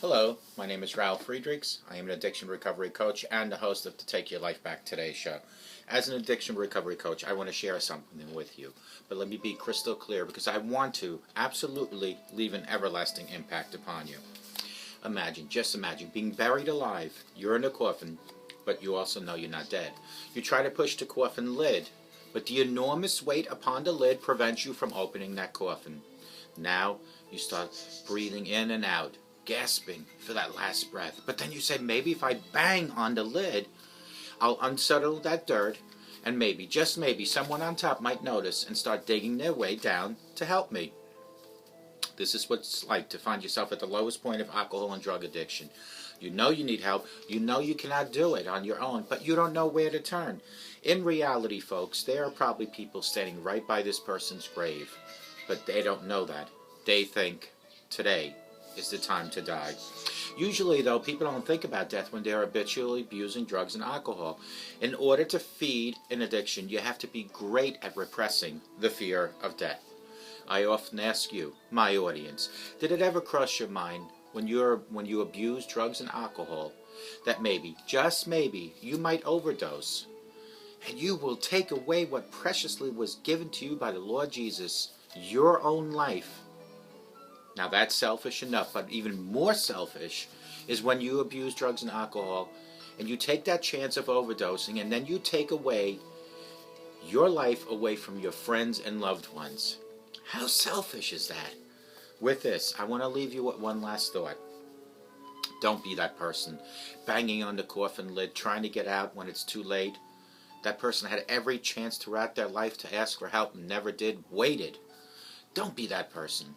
Hello, my name is Ralf Friedrichs. I am an addiction recovery coach and the host of the Take Your Life Back Today show. As an addiction recovery coach, I want to share something with you. But let me be crystal clear because I want to absolutely leave an everlasting impact upon you. Just imagine being buried alive. You're in a coffin, but you also know you're not dead. You try to push the coffin lid, but the enormous weight upon the lid prevents you from opening that coffin. Now you start breathing in and out, gasping for that last breath. But then you say, maybe if I bang on the lid, I'll unsettle that dirt, and maybe, just maybe, someone on top might notice and start digging their way down to help me. This is what it's like to find yourself at the lowest point of alcohol and drug addiction. You know you need help. You know you cannot do it on your own, but you don't know where to turn. In reality, folks, there are probably people standing right by this person's grave, but they don't know that. They think today is the time to die. Usually, though, people don't think about death when they're habitually abusing drugs and alcohol. In order to feed an addiction, you have to be great at repressing the fear of death. I often ask you, my audience, did it ever cross your mind when you abuse drugs and alcohol that maybe, just maybe, you might overdose and you will take away what preciously was given to you by the Lord Jesus, your own life? Now that's selfish enough, but even more selfish is when you abuse drugs and alcohol and you take that chance of overdosing and then you take away your life away from your friends and loved ones. How selfish is that? With this, I want to leave you with one last thought. Don't be that person banging on the coffin lid, trying to get out when it's too late. That person had every chance throughout their life to ask for help and never did, waited. Don't be that person.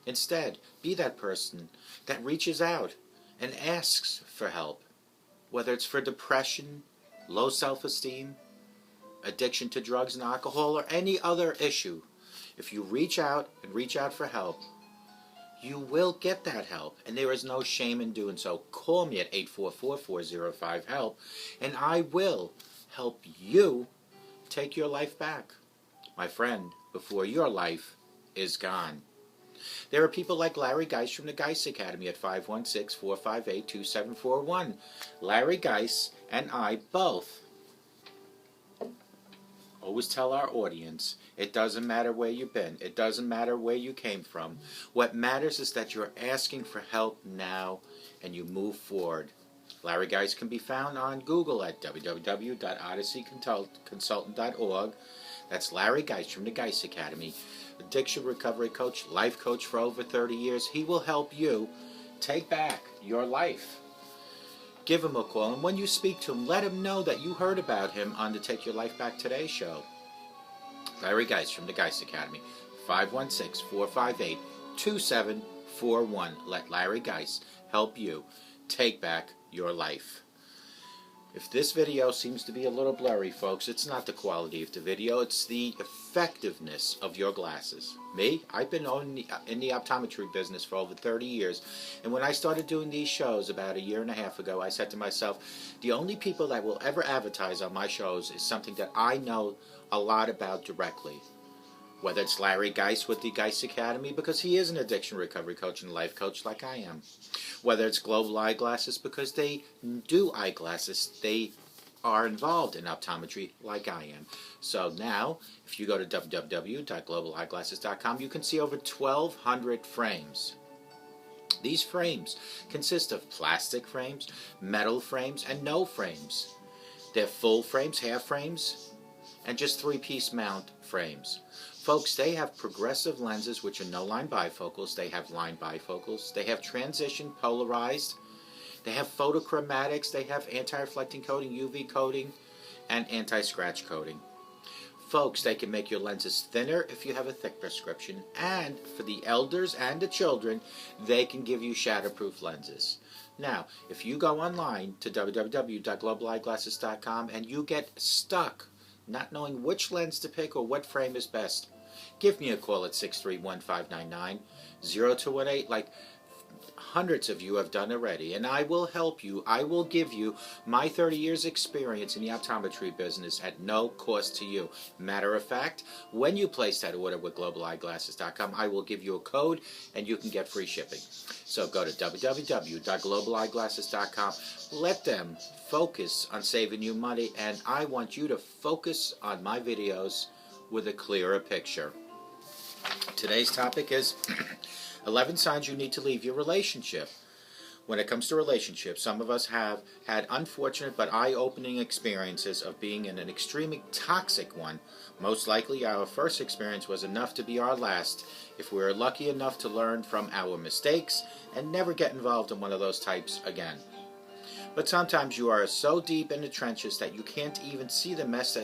Instead, be that person that reaches out and asks for help, whether it's for depression, low self-esteem, addiction to drugs and alcohol, or any other issue. If you reach out and reach out for help, you will get that help, and there is no shame in doing so. Call me at 844-405-HELP, and I will help you take your life back, my friend, before your life is gone. There are people like Larry Geis from the Geis Academy at 516-458-2741. Larry Geis and I both always tell our audience, it doesn't matter where you've been. It doesn't matter where you came from. What matters is that you're asking for help now and you move forward. Larry Geis can be found on Google at www.odysseyconsultant.org. That's Larry Geis from the Geis Academy. Addiction recovery coach, life coach for over 30 years. He will help you take back your life. Give him a call, and when you speak to him, let him know that you heard about him on the Take Your Life Back Today show. Larry Geis from the Geis Academy, 516-458-2741. Let Larry Geis help you take back your life. If this video seems to be a little blurry, folks, it's not the quality of the video, it's the effectiveness of your glasses. Me, I've been in the optometry business for over 30 years, and when I started doing these shows about a year and a half ago, I said to myself, the only people that will ever advertise on my shows is something that I know a lot about directly. Whether it's Larry Geis with the Geis Academy, because he is an addiction recovery coach and life coach like I am. Whether it's Global Eyeglasses, because they do eyeglasses. They are involved in optometry like I am. So now, if you go to www.globaleyeglasses.com, you can see over 1,200 frames. These frames consist of plastic frames, metal frames, and no frames. They're full frames, half frames, and just three-piece mount frames. Folks, they have progressive lenses, which are no-line bifocals. They have line bifocals. They have transition polarized. They have photochromatics. They have anti-reflecting coating, UV coating, and anti-scratch coating. Folks, they can make your lenses thinner if you have a thick prescription. And for the elders and the children, they can give you shatterproof lenses. Now, if you go online to www.globaleyeglasses.com and you get stuck not knowing which lens to pick or what frame is best, give me a call at 631-599-0218 like hundreds of you have done already, and I will help you. I will give you my 30 years experience in the optometry business at no cost to you. Matter of fact, when you place that order with globaleyeglasses.com, I will give you a code and you can get free shipping. So go to www.globaleyeglasses.com. Let them focus on saving you money, and I want you to focus on my videos with a clearer picture. Today's topic is 11 signs you need to leave your relationship. When it comes to relationships, some of us have had unfortunate but eye-opening experiences of being in an extremely toxic one. Most likely our first experience was enough to be our last if we were lucky enough to learn from our mistakes and never get involved in one of those types again. But sometimes you are so deep in the trenches that you can't even see the mess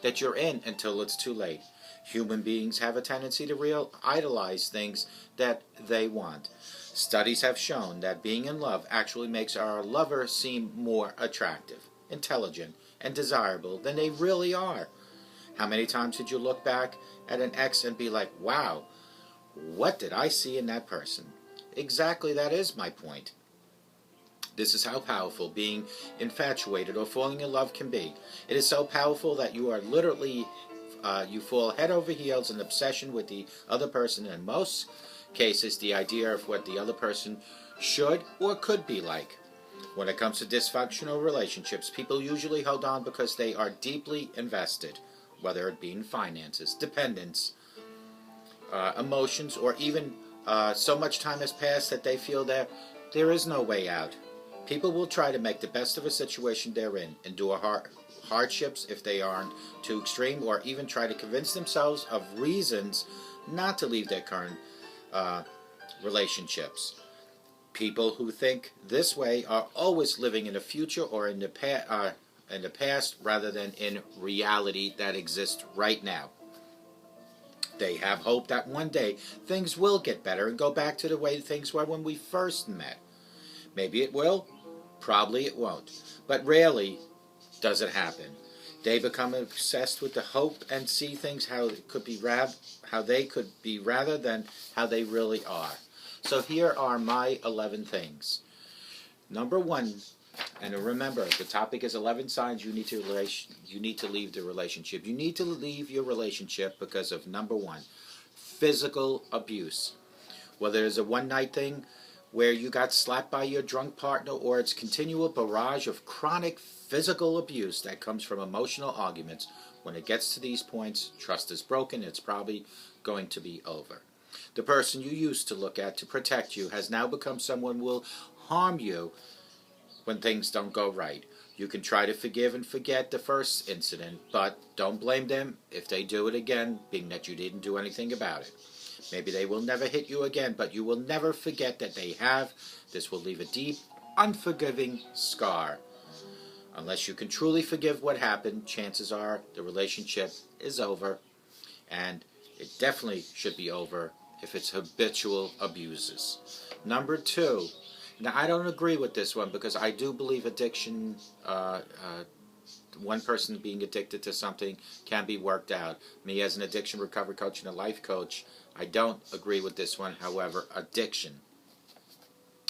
that you're in until it's too late. Human beings have a tendency to idolize things that they want. Studies have shown that being in love actually makes our lover seem more attractive, intelligent, and desirable than they really are. How many times did you look back at an ex and be like, wow, what did I see in that person? Exactly, that is my point. This is how powerful being infatuated or falling in love can be. It is so powerful that you are literally you fall head over heels in obsession with the other person, in most cases the idea of what the other person should or could be like. When it comes to dysfunctional relationships, people usually hold on because they are deeply invested, whether it be in finances, dependence, emotions, or even so much time has passed that they feel that there is no way out. People will try to make the best of a situation they're in, endure hardships if they aren't too extreme, or even try to convince themselves of reasons not to leave their current relationships. People who think this way are always living in the future or in the past rather than in reality that exists right now. They have hope that one day things will get better and go back to the way things were when we first met. Maybe it will, probably it won't, but rarely does it happen. They become obsessed with the hope and see things how they could be rather than how they really are. So here are my 11 things. Number 1, and remember the topic is 11 signs you need to leave the relationship. You need to leave your relationship because of number 1, physical abuse. Whether it's a one-night thing where you got slapped by your drunk partner, or its continual barrage of chronic physical abuse that comes from emotional arguments. When it gets to these points, trust is broken, it's probably going to be over. The person you used to look at to protect you has now become someone who will harm you when things don't go right. You can try to forgive and forget the first incident, but don't blame them if they do it again, being that you didn't do anything about it. Maybe they will never hit you again, but you will never forget that they have. This will leave a deep, unforgiving scar. Unless you can truly forgive what happened, chances are the relationship is over, and it definitely should be over if it's habitual abuses. Number 2, now I don't agree with this one because I do believe addiction, one person being addicted to something can be worked out. Me as an addiction recovery coach and a life coach, I don't agree with this one. However, addiction,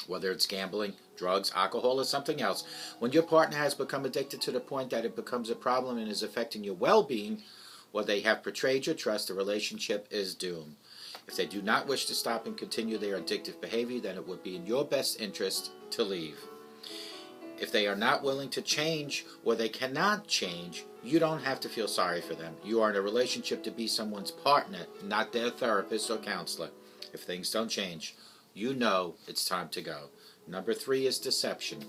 whether it's gambling, drugs, alcohol, or something else, when your partner has become addicted to the point that it becomes a problem and is affecting your well-being, or they have betrayed your trust, the relationship is doomed. If they do not wish to stop and continue their addictive behavior, then it would be in your best interest to leave. If they are not willing to change or they cannot change, you don't have to feel sorry for them. You are in a relationship to be someone's partner, not their therapist or counselor. If things don't change, you know it's time to go. Number 3 is deception.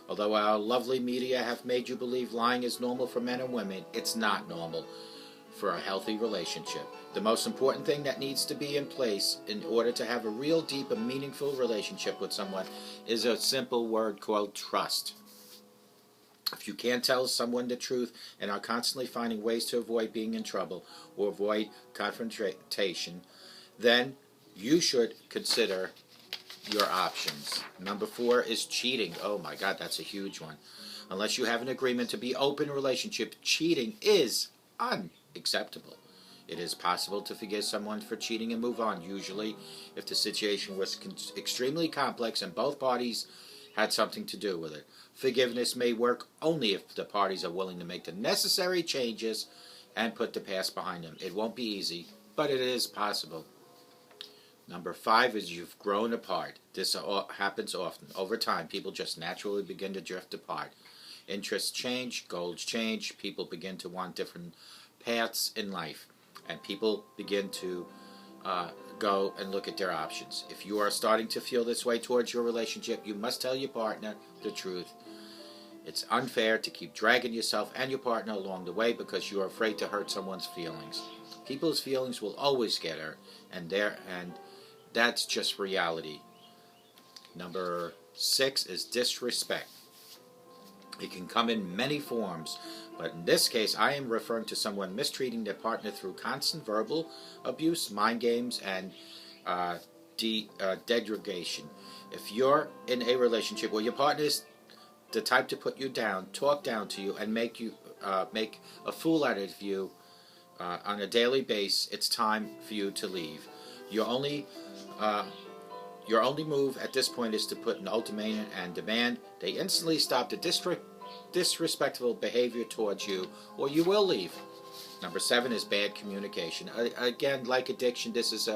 Although our lovely media have made you believe lying is normal for men and women, it's not normal for a healthy relationship. The most important thing that needs to be in place in order to have a real deep and meaningful relationship with someone is a simple word called trust. If you can't tell someone the truth and are constantly finding ways to avoid being in trouble or avoid confrontation, then you should consider your options. Number 4 is cheating. Oh my God, that's a huge one. Unless you have an agreement to be open relationship, cheating is unacceptable. It is possible to forgive someone for cheating and move on, usually if the situation was extremely complex and both parties had something to do with it. Forgiveness may work only if the parties are willing to make the necessary changes and put the past behind them. It won't be easy, but it is possible. Number 5 is you've grown apart. This happens often. Over time, people just naturally begin to drift apart. Interests change, goals change, people begin to want different paths in life, and people begin to go and look at their options. If you are starting to feel this way towards your relationship, you must tell your partner the truth. It's unfair to keep dragging yourself and your partner along the way because you are afraid to hurt someone's feelings. People's feelings will always get hurt, and that's just reality. Number 6 is disrespect. It can come in many forms, but in this case, I am referring to someone mistreating their partner through constant verbal abuse, mind games, and degradation. If you're in a relationship where your partner is the type to put you down, talk down to you, and make a fool out of you on a daily basis, it's time for you to leave. Your only move at this point is to put an ultimatum and demand they instantly stop the disrespectful behavior towards you, or you will leave. Number 7 is bad communication. Again, like addiction, this is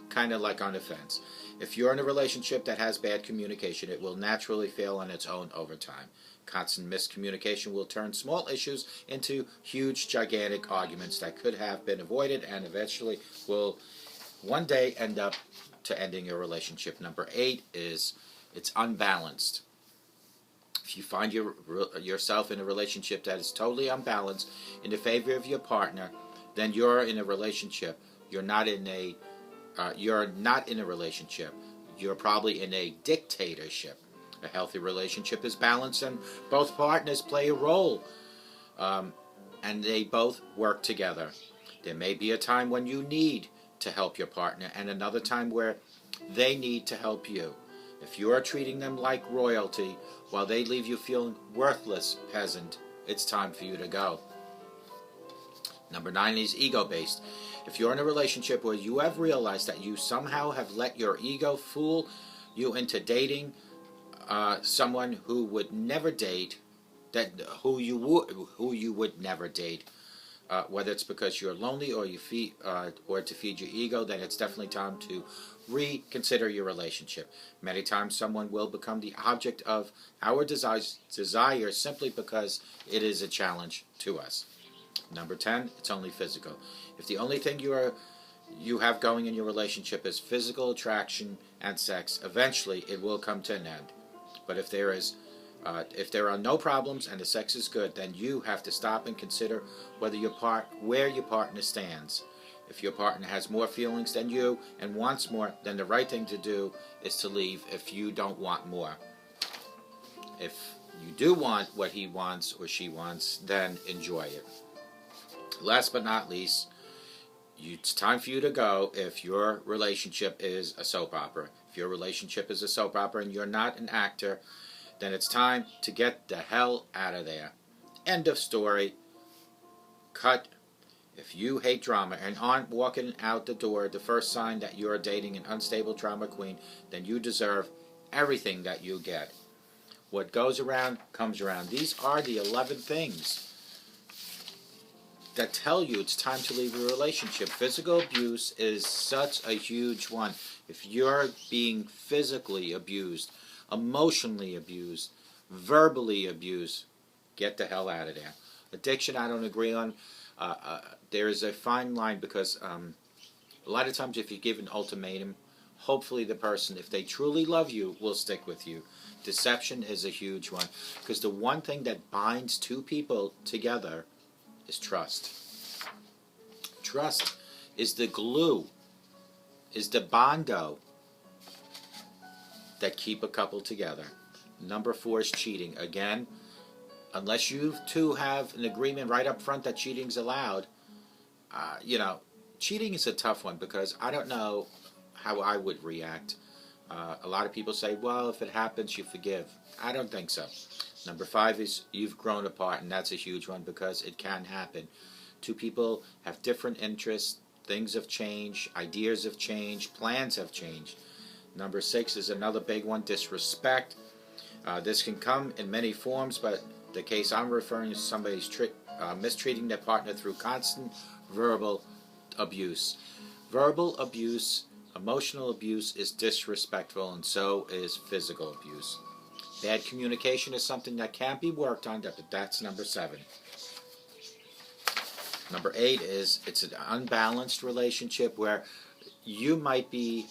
kind of like on the fence. If you're in a relationship that has bad communication, it will naturally fail on its own over time. Constant miscommunication will turn small issues into huge, gigantic arguments that could have been avoided and eventually will one day end up to ending your relationship. Number 8 is it's unbalanced. If you find yourself in a relationship that is totally unbalanced in the favor of your partner, then you're in a relationship. You're not in a relationship. You're probably in a dictatorship. A healthy relationship is balanced, and both partners play a role, and they both work together. There may be a time when you need to help your partner, and another time where they need to help you. If you are treating them like royalty while they leave you feeling worthless peasant, it's time for you to go. Number 9 is ego-based. If you're in a relationship where you have realized that you somehow have let your ego fool you into dating someone who would never date, who you would never date, whether it's because you're lonely or or to feed your ego, then it's definitely time to reconsider your relationship. Many times someone will become the object of our desire simply because it is a challenge to us. Number 10, it's only physical. If the only thing you have going in your relationship is physical attraction and sex, eventually it will come to an end. But if there are no problems and the sex is good, then you have to stop and consider where your partner stands. If your partner has more feelings than you and wants more, then the right thing to do is to leave if you don't want more. If you do want what he wants or she wants, then enjoy it. Last but not least, it's time for you to go if your relationship is a soap opera. If your relationship is a soap opera and you're not an actor, then it's time to get the hell out of there. End of story. Cut. If you hate drama and aren't walking out the door the first sign that you're dating an unstable drama queen, then you deserve everything that you get. What goes around comes around. These are the 11 things that tell you it's time to leave a relationship. Physical abuse is such a huge one. If you're being physically abused, emotionally abused, verbally abused, get the hell out of there. Addiction, I don't agree on. There is a fine line because a lot of times if you give an ultimatum, hopefully the person, if they truly love you, will stick with you. Deception is a huge one because the one thing that binds two people together is trust. Trust is the glue, is the bondo that keep a couple together. Number 4 is cheating. Again, unless you two have an agreement right up front that cheating's allowed, cheating is a tough one because I don't know how I would react. A lot of people say, well, if it happens, you forgive. I don't think so. Number 5 is you've grown apart, and that's a huge one because it can happen. Two people have different interests. Things have changed. Ideas have changed. Plans have changed. Number 6 is another big one, disrespect. This can come in many forms, but the case I'm referring to is somebody's mistreating their partner through constant verbal abuse. Verbal abuse, emotional abuse is disrespectful, and so is physical abuse. Bad communication is something that can be worked on, but that's number 7. Number 8 is it's an unbalanced relationship where you might be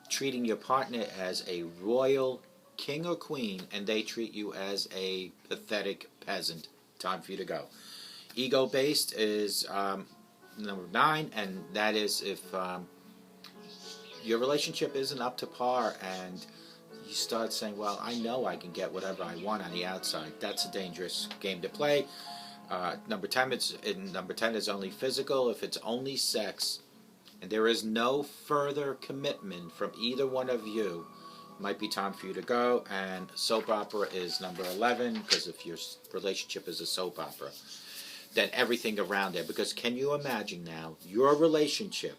treating your partner as a royal king or queen and they treat you as a pathetic peasant. Time for you to go. Ego-based is number 9, and that is if your relationship isn't up to par and you start saying, well, I know I can get whatever I want on the outside. That's a dangerous game to play. Number 10 is only physical. If it's only sex and there is no further commitment from either one of you, it might be time for you to go. And soap opera is number 11, because if your relationship is a soap opera, then everything around it. Because can you imagine now, your relationship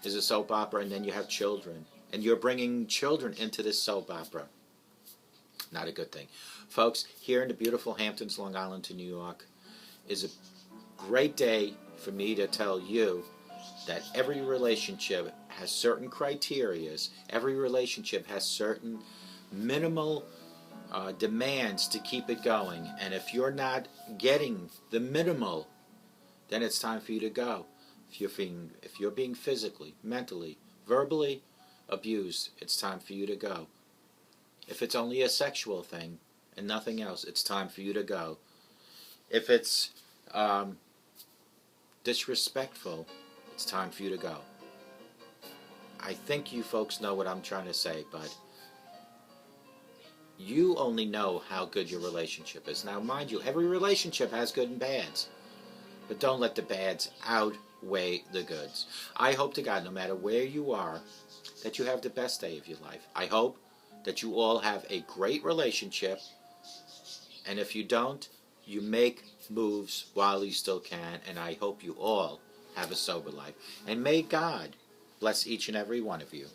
is a soap opera and then you have children, and you're bringing children into this soap opera. Not a good thing. Folks, here in the beautiful Hamptons, Long Island to New York, is a great day for me to tell you that every relationship has certain criterias. Every relationship has certain minimal demands to keep it going. And if you're not getting the minimal, then it's time for you to go. If you're being physically, mentally, verbally abused, it's time for you to go. If it's only a sexual thing and nothing else, it's time for you to go. If it's disrespectful, it's time for you to go. I think you folks know what I'm trying to say, but you only know how good your relationship is. Now, mind you, every relationship has good and bads, but don't let the bads outweigh the goods. I hope to God, no matter where you are, that you have the best day of your life. I hope that you all have a great relationship, and if you don't, you make moves while you still can, and I hope you all have a sober life. And may God bless each and every one of you.